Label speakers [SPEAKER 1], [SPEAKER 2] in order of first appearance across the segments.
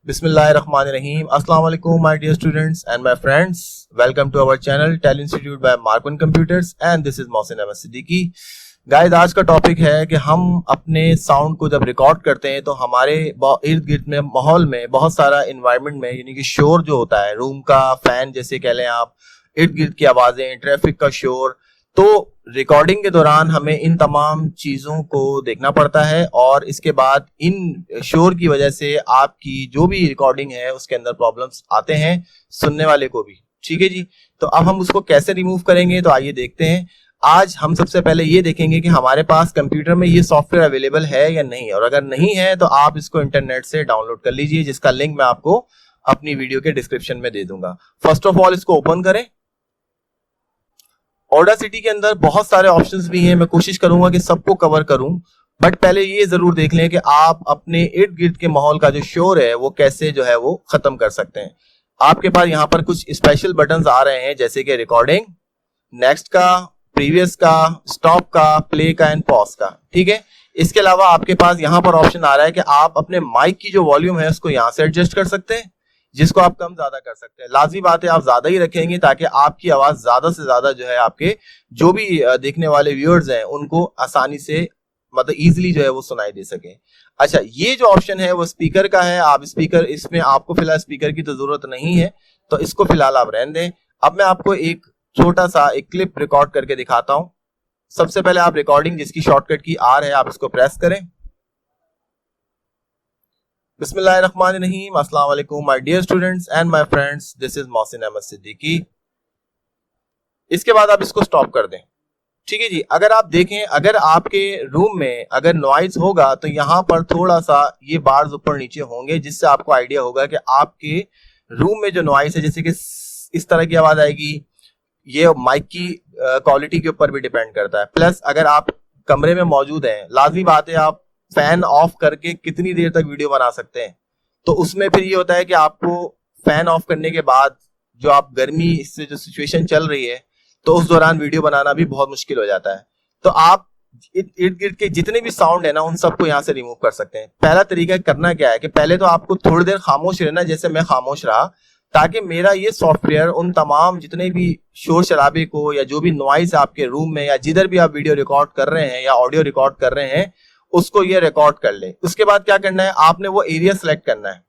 [SPEAKER 1] Bismillahirrahmanirrahim. Assalamu alaikum my dear students and my friends. Welcome to our channel Tel Institute by Mark1 Computers and this is Mohsin Ahmed Siddiqui. Guys आज का topic है कि हम अपने sound को जब record करते हैं तो हमारे इर्द गिर्द में माहौल में बहुत सारा इन्वायरमेंट में यानी कि शोर जो होता है, रूम का फैन जैसे कह लें आप, इर्द गिर्द की आवाजें, ट्रैफिक का शोर, तो रिकॉर्डिंग के दौरान हमें इन तमाम चीजों को देखना पड़ता है और इसके बाद इन शोर की वजह से आपकी जो भी रिकॉर्डिंग है उसके अंदर प्रॉब्लम्स आते हैं सुनने वाले को भी। ठीक है जी, तो अब हम उसको कैसे रिमूव करेंगे तो आइए देखते हैं। आज हम सबसे पहले ये देखेंगे कि हमारे पास कंप्यूटर में ये सॉफ्टवेयर अवेलेबल है या नहीं, और अगर नहीं है तो आप इसको इंटरनेट से डाउनलोड कर लीजिए, जिसका लिंक मैं आपको अपनी वीडियो के डिस्क्रिप्शन में दे दूंगा। फर्स्ट ऑफ ऑल इसको ओपन करें। ऑडासिटी के अंदर बहुत सारे ऑप्शंस भी हैं, मैं कोशिश करूंगा कि सबको कवर करूं, बट पहले ये जरूर देख लें कि आप अपने इर्द गिर्द के माहौल का जो शोर है वो कैसे जो है वो खत्म कर सकते हैं। आपके पास यहाँ पर कुछ स्पेशल बटन्स आ रहे हैं जैसे कि रिकॉर्डिंग, नेक्स्ट का, प्रीवियस का, स्टॉप का, प्ले का एंड पॉज का। ठीक है, इसके अलावा आपके पास यहाँ पर ऑप्शन आ रहा है कि आप अपने माइक की जो वॉल्यूम है उसको यहाँ से एडजस्ट कर सकते हैं, जिसको आप कम ज्यादा कर सकते हैं। लाजमी बात है आप ज्यादा ही रखेंगे ताकि आपकी आवाज ज्यादा से ज्यादा जो है आपके जो भी देखने वाले व्यूअर्स हैं उनको आसानी से मतलब इजीली जो है वो सुनाई दे सके। अच्छा, ये जो ऑप्शन है वो स्पीकर का है। आप स्पीकर, इसमें आपको फिलहाल स्पीकर की तो जरूरत नहीं है तो इसको फिलहाल आप रहने दें। अब मैं आपको एक छोटा सा एक क्लिप रिकॉर्ड करके दिखाता हूं। सबसे पहले आप रिकॉर्डिंग जिसकी शॉर्टकट की आर है आप इसको प्रेस करें। बिस्मिल्लाहिर्रहमानिर्रहीम। अस्सलाम वालेकुम my dear students and my friends, this is Mohsin Ahmed Siddiqui. इसके बाद आप इसको स्टॉप कर दें। ठीक है जी, अगर आप देखें, अगर आपके रूम में अगर नॉइज होगा तो यहाँ पर थोड़ा सा ये बार्स ऊपर नीचे होंगे, जिससे आपको आइडिया होगा कि आपके रूम में जो नॉइज है, जैसे कि इस तरह की आवाज आएगी, ये माइक की क्वालिटी के ऊपर भी डिपेंड करता है। प्लस अगर आप कमरे में मौजूद हैं, लाजमी बात है आप फैन ऑफ करके कितनी देर तक वीडियो बना सकते हैं, तो उसमें फिर ये होता है कि आपको फैन ऑफ करने के बाद जो आप गर्मी से जो सिचुएशन चल रही है तो उस दौरान वीडियो बनाना भी बहुत मुश्किल हो जाता है। तो आप इर्द गिर्द के जितने भी साउंड है ना उन सबको यहाँ से रिमूव कर सकते हैं। पहला तरीका करना क्या है कि पहले तो आपको थोड़ी देर खामोश रहना, जैसे मैं खामोश रहा, ताकि मेरा ये सॉफ्टवेयर उन तमाम जितने भी शोर शराबे को या जो भी नॉइज आपके रूम में या जिधर भी आप वीडियो रिकॉर्ड कर रहे हैं या ऑडियो रिकॉर्ड कर रहे हैं उसको ये रिकॉर्ड कर ले। उसके बाद क्या करना है, आपने वो एरिया सेलेक्ट करना है।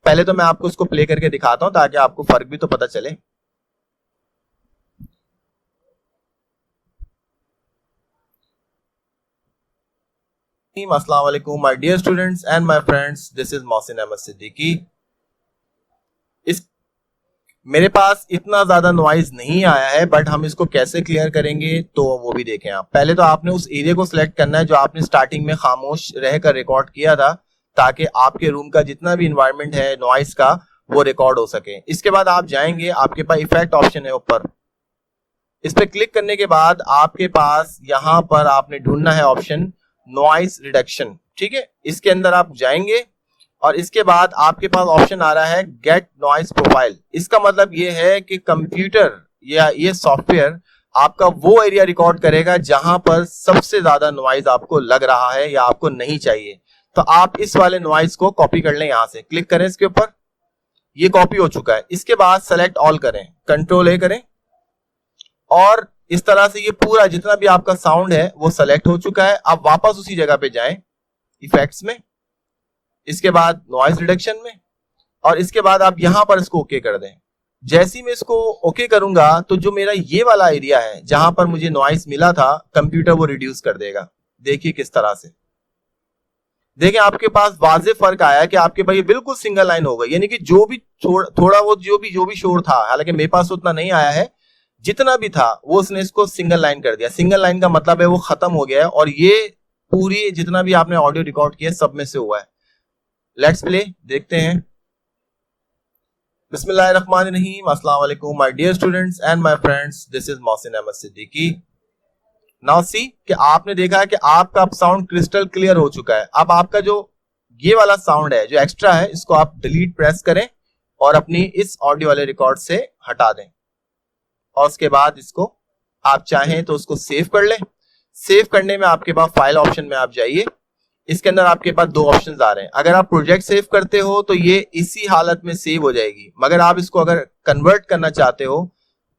[SPEAKER 1] पहले तो मैं आपको उसको प्ले करके दिखाता हूं ताकि आपको फर्क भी तो पता चले। अस्सलाम वालेकुम my dear students and my friends, this is Mohsin Ahmed Siddiqui. इस मेरे पास इतना ज्यादा नॉइज नहीं आया है, बट हम इसको कैसे क्लियर करेंगे तो वो भी देखें आप। पहले तो आपने उस एरिया को सिलेक्ट करना है जो आपने स्टार्टिंग में खामोश रहकर रिकॉर्ड किया था, ताकि आपके रूम का जितना भी इन्वायरमेंट है नॉइज का वो रिकॉर्ड हो सके। इसके बाद आप जाएंगे, आपके पास इफेक्ट ऑप्शन है ऊपर, इस पर क्लिक करने के बाद आपके पास यहाँ पर आपने ढूंढना है ऑप्शन नॉइज रिडक्शन। ठीक है, इसके अंदर आप जाएंगे और इसके बाद आपके पास ऑप्शन आ रहा है गेट नॉइज प्रोफाइल। इसका मतलब ये है कि कंप्यूटर या ये सॉफ्टवेयर आपका वो एरिया रिकॉर्ड करेगा जहां पर सबसे ज्यादा नॉइज आपको लग रहा है या आपको नहीं चाहिए। तो आप इस वाले नॉइज को कॉपी कर लें, यहां से क्लिक करें इसके ऊपर, ये कॉपी हो चुका है। इसके बाद सेलेक्ट ऑल करें, कंट्रोल ए करें और इस तरह से ये पूरा जितना भी आपका साउंड है वो सेलेक्ट हो चुका है। अब वापस उसी जगह पे जाएं इफेक्ट्स में, इसके बाद नॉइज रिडक्शन में, और इसके बाद आप यहां पर इसको ओके कर दें। जैसे ही मैं इसको ओके करूंगा तो जो मेरा ये वाला एरिया है जहां पर मुझे नॉइज मिला था, कंप्यूटर वो रिड्यूस कर देगा। देखिए किस तरह से, देखिए आपके पास वाज़े फर्क आया कि आपके पास ये बिल्कुल सिंगल लाइन हो गई, यानी कि जो भी थोड़ा वो जो भी शोर था, हालांकि मेरे पास उतना नहीं आया है, जितना भी था वो उसने इसको सिंगल लाइन कर दिया। सिंगल लाइन का मतलब है वो खत्म हो गया है और ये पूरी जितना भी आपने ऑडियो रिकॉर्ड किया सब में से हुआ है। लेट्स प्ले, देखते हैं। बिस्मिल्लाहिर्रहमानिर्रहीम। अस्सलाम वालेकुम my dear students and my friends, this is Mohsin Ahmed Siddiqui. Now see कि आपने देखा है कि आपका साउंड क्रिस्टल क्लियर हो चुका है। अब आपका जो ये वाला साउंड है जो एक्स्ट्रा है इसको आप डिलीट प्रेस करें और अपनी इस ऑडियो वाले रिकॉर्ड से हटा दें, और उसके बाद इसको आप चाहें तो उसको सेव कर लें। सेव करने में आपके पास फाइल ऑप्शन में आप जाइए इसके अंदर आपके पास दो ऑप्शंस आ रहे हैं। अगर आप प्रोजेक्ट सेव करते हो तो ये इसी हालत में सेव हो जाएगी, मगर आप इसको अगर कन्वर्ट करना चाहते हो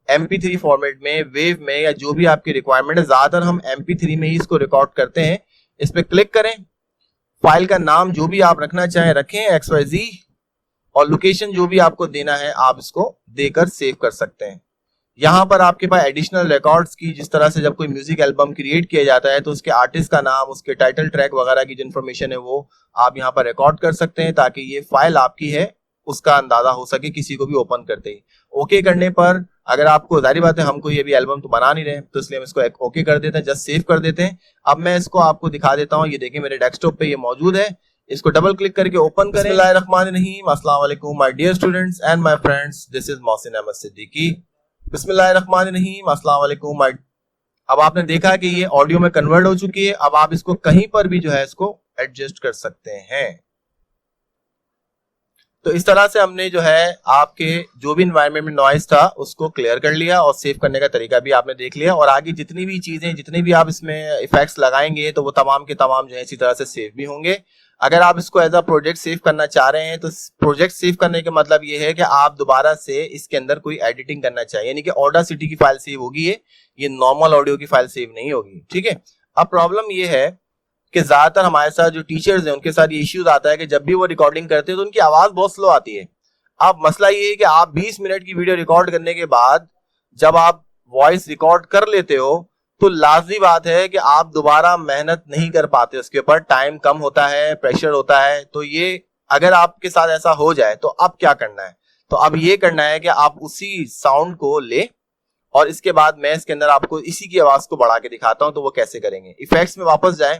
[SPEAKER 1] MP3 फॉर्मेट में, वेव में, या जो भी आपकी रिक्वायरमेंट है, ज्यादातर हम MP3 में ही इसको रिकॉर्ड करते हैं। इस पे क्लिक करें, फाइल का नाम जो भी आप रखना चाहें रखें, XYZ, और लोकेशन जो भी आपको देना है आप इसको देकर सेव कर सकते हैं। यहाँ पर आपके पास एडिशनल रिकॉर्ड्स की, जिस तरह से जब कोई म्यूजिक एल्बम क्रिएट किया जाता है तो उसके आर्टिस्ट का नाम, उसके टाइटल ट्रैक वगैरह की जो इन्फॉर्मेशन है वो आप यहाँ पर रिकॉर्ड कर सकते हैं, ताकि ये फाइल आपकी है उसका अंदाजा हो सके किसी को भी ओपन करते ही। ओके करने पर, अगर आपको, जाहिर बात है हमको ये भी एल्बम तो बना नहीं रहे, तो इसलिए हम इसको एक ओके कर देते हैं, जस्ट सेव कर देते हैं। अब मैं इसको आपको दिखा देता हूँ। ये देखिए मेरे डेस्कटॉप पे ये मौजूद है। इसको डबल क्लिक करके ओपन करें। बिस्मिल्लाहिर्रहमानिर्रहीम, अस्सलाम वालेकुम my dear students and my friends, this is Mohsin Ahmed Siddiqui. बिस्मिल्लाहिर्रहमानिर्रहीम, अस्सलाम वालेकुम। अब आपने देखा कि ये ऑडियो में कन्वर्ट हो चुकी है। अब आप इसको कहीं पर भी जो है इसको एडजस्ट कर सकते हैं। तो इस तरह से हमने जो है आपके जो भी एनवायरनमेंट में नॉइज था उसको क्लियर कर लिया, और सेव करने का तरीका भी आपने देख लिया। और आगे जितनी भी चीजें, जितने भी आप इसमें इफेक्ट्स लगाएंगे तो वो तमाम के तमाम जो है इसी तरह से सेव भी होंगे। अगर आप इसको एज अ प्रोजेक्ट सेव करना चाह रहे हैं तो प्रोजेक्ट सेव करने का मतलब ये है कि आप दोबारा से इसके अंदर कोई एडिटिंग करना चाहिए, यानी कि ऑडासिटी की फाइल सेव होगी, ये नॉर्मल ऑडियो की फाइल सेव नहीं होगी। ठीक है। अब प्रॉब्लम ये है कि ज्यादातर हमारे साथ जो टीचर्स हैं उनके साथ ये इश्यूज आता है कि जब भी वो रिकॉर्डिंग करते हैं तो उनकी आवाज बहुत स्लो आती है। अब मसला ये है कि आप 20 मिनट की वीडियो रिकॉर्ड करने के बाद जब आप वॉइस रिकॉर्ड कर लेते हो तो लाजमी बात है कि आप दोबारा मेहनत नहीं कर पाते, उसके ऊपर टाइम कम होता है, प्रेशर होता है। तो ये अगर आपके साथ ऐसा हो जाए तो अब क्या करना है? तो अब ये करना है कि आप उसी साउंड को ले, और इसके बाद मैं इसके अंदर आपको इसी की आवाज को बढ़ा के दिखाता हूं। तो वो कैसे करेंगे? इफेक्ट्स में वापस जाएं,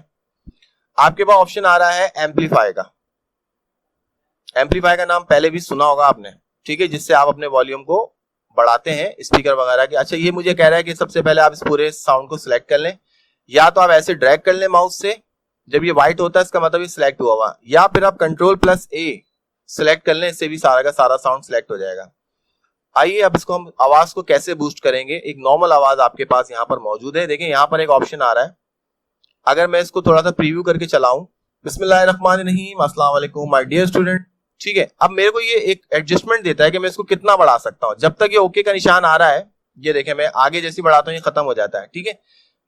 [SPEAKER 1] आपके पास ऑप्शन आ रहा है एम्पलीफाई का। एम्पलीफाई का नाम पहले भी सुना होगा आपने, ठीक है, जिससे आप अपने वॉल्यूम को बढ़ाते हैं स्पीकर वगैरह के। अच्छा, ये मुझे कह रहा है कि सबसे पहले आप इस पूरे साउंड को सिलेक्ट कर लें, या तो आप ऐसे ड्रैग कर लें माउस से, जब ये व्हाइट होता है इसका मतलब ये सिलेक्ट हुआ हुआ, या फिर आप Ctrl+A सिलेक्ट कर लें, इससे भी सारा का सारा साउंड सिलेक्ट हो जाएगा। आइए अब इसको हम आवाज को कैसे बूस्ट करेंगे। एक नॉर्मल आवाज आपके पास यहाँ पर मौजूद है। देखिए यहाँ पर एक ऑप्शन आ रहा है, अगर मैं इसको थोड़ा सा प्रीव्यू करके चलाऊं, बिस्मिल्लाहिर्रहमानिर्रहीम, अस्सलाम वालेकुम माय डियर स्टूडेंट। ठीक है, अब मेरे को ये एक एडजस्टमेंट देता है कि मैं इसको कितना बढ़ा सकता हूं। जब तक ये ओके का निशान आ रहा है, ये देखें मैं आगे जैसे बढ़ाता हूं ये खत्म हो जाता है, ठीक है।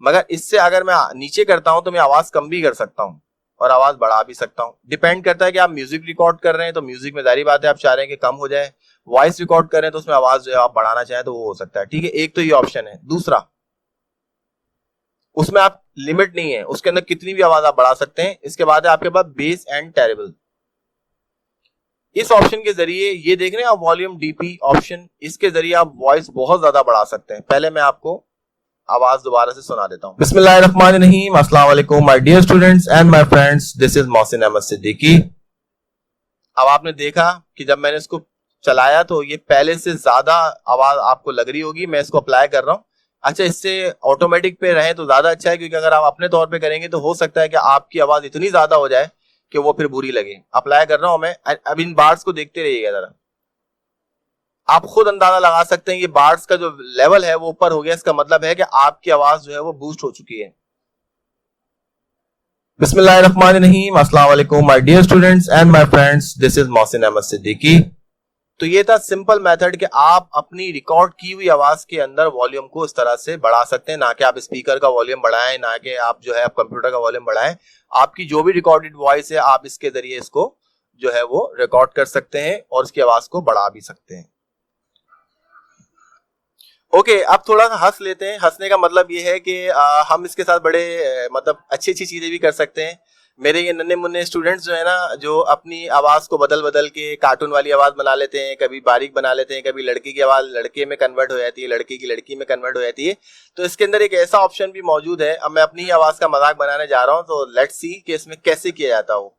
[SPEAKER 1] मगर इससे अगर मैं नीचे करता हूं तो मैं आवाज कम भी कर सकता हूं और आवाज बढ़ा भी सकता हूं। डिपेंड करता है कि आप म्यूजिक रिकॉर्ड कर रहे हैं तो म्यूजिक में जारी बात है आप चाह रहे हैं कि कम हो जाए। वॉइस रिकॉर्ड कर रहे हैं तो उसमें आवाज जो है आप बढ़ाना चाहें तो वो हो सकता है, ठीक है। एक तो ये ऑप्शन है। दूसरा, उसमें आप लिमिट नहीं है, उसके अंदर कितनी भी आवाज आप बढ़ा सकते हैं। इसके बाद है आपके पास बेस एंड टेरेबल। इस ऑप्शन के जरिए ये देख रहे हैं आप वॉल्यूम डीपी ऑप्शन, इसके जरिए आप वॉइस बहुत ज्यादा बढ़ा सकते हैं। पहले मैं आपको आवाज दोबारा से सुना देता हूं। बिस्मिल्लाहिर्रहमानिर्रहीम, अस्सलाम वालेकुम my dear students and my friends, this is Mohsin Ahmed Siddiqui. अब आपने देखा कि जब मैंने इसको चलाया तो ये पहले से ज्यादा आवाज आपको लग रही होगी। मैं इसको अप्लाई कर रहा हूं। अच्छा, इससे ऑटोमेटिक पे रहे तो ज्यादा अच्छा है, क्योंकि अगर आप अपने तौर पे करेंगे तो हो सकता है कि आपकी आवाज इतनी ज्यादा हो जाए कि वो फिर बुरी लगे। अप्लाई कर रहा हूं मैं। अब इन बार्स को देखते रहिएगा जरा, आप खुद अंदाजा लगा सकते हैं ये बार्स का जो लेवल है वो ऊपर हो गया, इसका मतलब है कि आपकी आवाज जो है वो बूस्ट हो चुकी है। बिस्मिल्लाहिर्रहमानिर्रहीम, अस्सलाम वालेकुम my dear students and my friends, this is Mohsin Ahmed Siddiqui. तो ये था सिंपल मेथड कि आप अपनी रिकॉर्ड की हुई आवाज के अंदर वॉल्यूम को इस तरह से बढ़ा सकते हैं, ना कि आप स्पीकर का वॉल्यूम बढ़ाएं, ना कि आप जो है आप कंप्यूटर का वॉल्यूम बढ़ाएं। आपकी जो भी रिकॉर्डेड वॉइस है आप इसके जरिए इसको जो है वो रिकॉर्ड कर सकते हैं और इसकी आवाज को बढ़ा भी सकते हैं। ओके, अब थोड़ा सा हंस लेते हैं। हंसने का मतलब ये है कि हम इसके साथ बड़े मतलब अच्छी अच्छी चीजें भी कर सकते हैं। मेरे ये नन्हे मुन्ने स्टूडेंट्स जो है ना, जो अपनी आवाज को बदल बदल के कार्टून वाली आवाज बना लेते हैं, कभी बारीक बना लेते हैं, कभी लड़की की आवाज लड़के में कन्वर्ट हो जाती है, लड़के की लड़की में कन्वर्ट हो जाती है। तो इसके अंदर एक ऐसा ऑप्शन भी मौजूद है। अब मैं अपनी ही आवाज का मजाक बनाने जा रहा हूँ, तो लेट्स सी कि इसमें कैसे किया जाता हो।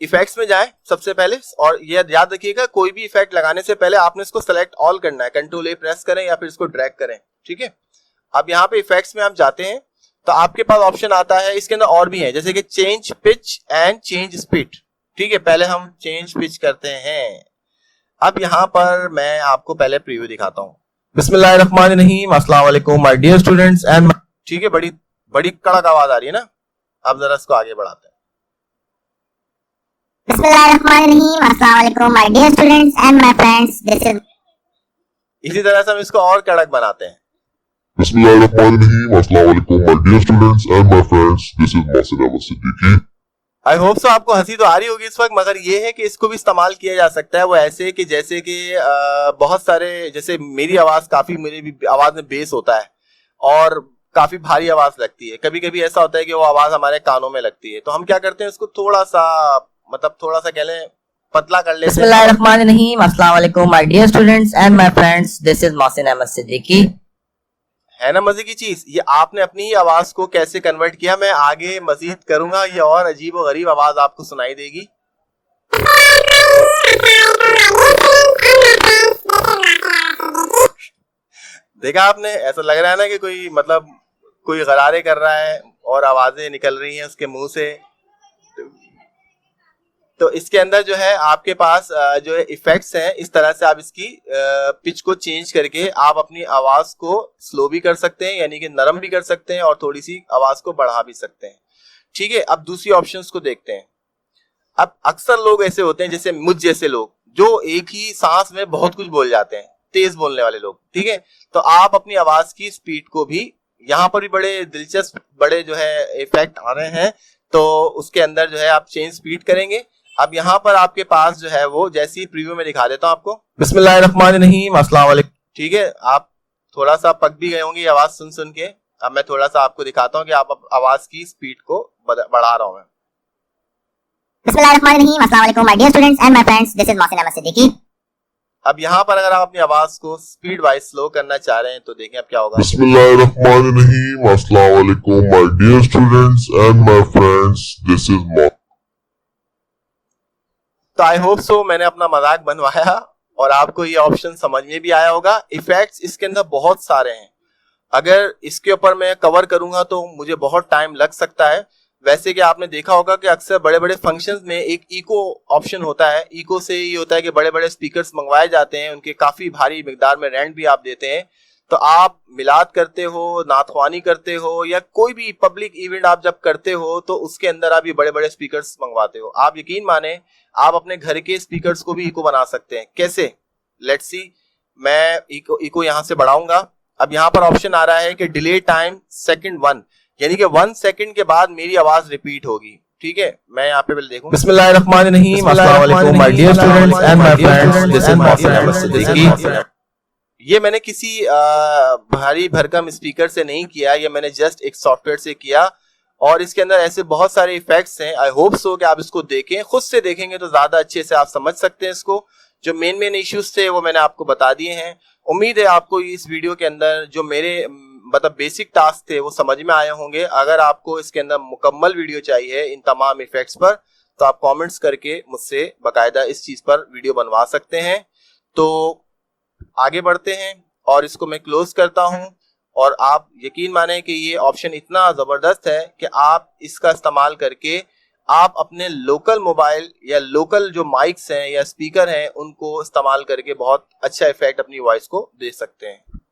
[SPEAKER 1] इफेक्ट्स में जाए सबसे पहले, और ये याद रखिएगा कोई भी इफेक्ट लगाने से पहले आपने इसको सेलेक्ट ऑल करना है। Ctrl+A प्रेस करें या फिर इसको ड्रैग करें, ठीक है। अब यहाँ पे इफेक्ट्स में आप जाते हैं तो आपके पास ऑप्शन आता है, इसके अंदर और भी है, जैसे कि change pitch and change speed, ठीक है। पहले हम चेंज पिच करते हैं। अब यहाँ पर मैं आपको पहले प्रीव्यू दिखाता हूँ। बिस्मिल्लाहिर्रहमानिर्रहीम, अस्सलाम वालेकुम माय डियर स्टूडेंट्स एंड, ठीक है, बड़ी बड़ी कड़क आवाज आ रही है ना। अब जरा इसको आगे बढ़ाते हैं।
[SPEAKER 2] बिस्मिल्लाहिर्रहमानिर्रहीम, अस्सलाम वालेकुम my dear students and my friends, this is
[SPEAKER 1] इसी तरह से हम इसको और कड़क बनाते हैं।
[SPEAKER 3] Bismillahirrahmanirrahim. Assalamu alaikum, my dear students and my friends. This is Mohsin Ahmed Siddiqui.
[SPEAKER 1] I hope so आपको हंसी तो आ रही होगी इस वक्त, मगर ये है कि इसको भी इस्तेमाल किया जा सकता है वो ऐसे कि जैसे कि बहुत सारे, जैसे मेरी आवाज़ काफ़ी, मेरी भी आवाज़ में बेस होता है और काफ़ी भारी आवाज़ लगती है। कभी कभी ऐसा होता है कि वो आवाज़ हमारे कानों में लगती है, तो हम क्या करते हैं उसको थोड़ा सा, मतलब थोड़ा सा कह लें पतला कर लेते हैं।
[SPEAKER 2] बिस्मिल्लाहिर्रहमानिर्रहीम, अस्सलाम वालेकुम my dear students and my friends, this is Mohsin Ahmed Siddiqui.
[SPEAKER 1] है ना मजे की चीज, ये आपने अपनी ही आवाज को कैसे कन्वर्ट किया, मैं आगे मजीद करूंगा, ये और अजीब और गरीब आवाज आपको सुनाई देगी। देखा आपने, ऐसा लग रहा है ना कि कोई, मतलब कोई गरारे कर रहा है और आवाजें निकल रही हैं उसके मुंह से। तो इसके अंदर जो है आपके पास जो है इफेक्ट्स हैं, इस तरह से आप इसकी पिच को चेंज करके आप अपनी आवाज को स्लो भी कर सकते हैं, यानी कि नरम भी कर सकते हैं और थोड़ी सी आवाज को बढ़ा भी सकते हैं। ठीक है, अब दूसरी ऑप्शंस को देखते हैं। अब अक्सर लोग ऐसे होते हैं, जैसे मुझ जैसे लोग, जो एक ही सांस में बहुत कुछ बोल जाते हैं, तेज बोलने वाले लोग। ठीक है, तो आप अपनी आवाज की स्पीड को भी, यहाँ पर भी बड़े दिलचस्प बड़े जो है इफेक्ट आ रहे हैं, तो उसके अंदर जो है आप चेंज स्पीड करेंगे। अब यहाँ पर आपके पास जो है वो, जैसे ही प्रीव्यू में दिखा देता हूँ आपको। बिस्मिल्लाहिर्रहमानिर्रहीम, अस्सलाम वालेकुम। ठीक है, आप थोड़ा सा पक भी गए होंगे आवाज सुन सुन के। अब मैं थोड़ा सा आपको दिखाता हूँ कि आप आवाज की स्पीड को बढ़ा रहा हूँ मैं।
[SPEAKER 2] बिस्मिल्लाहिर्रहमानिर्रहीम, अस्सलाम वालेकुम my dear students and my friends, this is Mohsin Ahmed Siddiqui.
[SPEAKER 1] अब यहाँ पर अगर आप अपनी आवाज को स्पीड वाइज स्लो करना चाह रहे हैं तो देखें अब क्या होगा।
[SPEAKER 3] Bismillahirrahmanirrahim. Assalamu alaikum, my dear students and my friends. This is Mohsin.
[SPEAKER 1] तो आई होप सो मैंने अपना मजाक बनवाया और आपको ये ऑप्शन समझ में भी आया होगा। इफेक्ट्स इसके अंदर बहुत सारे हैं, अगर इसके ऊपर मैं कवर करूंगा तो मुझे बहुत टाइम लग सकता है। वैसे कि आपने देखा होगा कि अक्सर बड़े बड़े फंक्शंस में एक इको ऑप्शन होता है। इको से ये होता है कि बड़े बड़े स्पीकर्स मंगवाए जाते हैं, उनके काफी भारी मिकदार में रेंट भी आप देते हैं। तो आप मिलाद करते हो, नाथवानी करते हो, या कोई भी पब्लिक इवेंट आप जब करते हो तो उसके अंदर आप ये बड़े बड़े स्पीकर्स मंगवाते हो। आप यकीन माने आप अपने घर के स्पीकर्स को भी इको बना सकते हैं। कैसे, लेट्स सी। मैं इको यहाँ से बढ़ाऊंगा। अब यहाँ पर ऑप्शन आ रहा है कि डिले टाइम सेकंड 1, यानी कि 1 सेकंड के बाद मेरी आवाज रिपीट होगी। ठीक है, मैं यहाँ पे पहले देखूं। बिस्मिल्लाहिर्रहमानिर्रहीम, अस्सलाम वालेकुम my dear students and my friends, this is Mohsin Ahmed Siddiqui. ये मैंने किसी भारी भरकम स्पीकर से नहीं किया, ये मैंने जस्ट एक सॉफ्टवेयर से किया और इसके अंदर ऐसे बहुत सारे इफेक्ट्स हैं। आई होप सो कि आप इसको देखें, खुद से देखेंगे तो ज्यादा अच्छे से आप समझ सकते हैं इसको। जो मेन इश्यूज थे वो मैंने आपको बता दिए हैं। उम्मीद है आपको इस वीडियो के अंदर जो मेरे मतलब बेसिक टास्क थे वो समझ में आए होंगे। अगर आपको इसके अंदर मुकम्मल वीडियो चाहिए इन तमाम इफेक्ट्स पर, तो आप कमेंट्स करके मुझसे बाकायदा इस चीज पर वीडियो बनवा सकते हैं। तो आगे बढ़ते हैं और इसको मैं क्लोज करता हूं। और आप यकीन माने कि ये ऑप्शन इतना जबरदस्त है कि आप इसका इस्तेमाल करके आप अपने लोकल मोबाइल या लोकल जो माइक्स हैं या स्पीकर हैं उनको इस्तेमाल करके बहुत अच्छा इफेक्ट अपनी वॉइस को दे सकते हैं।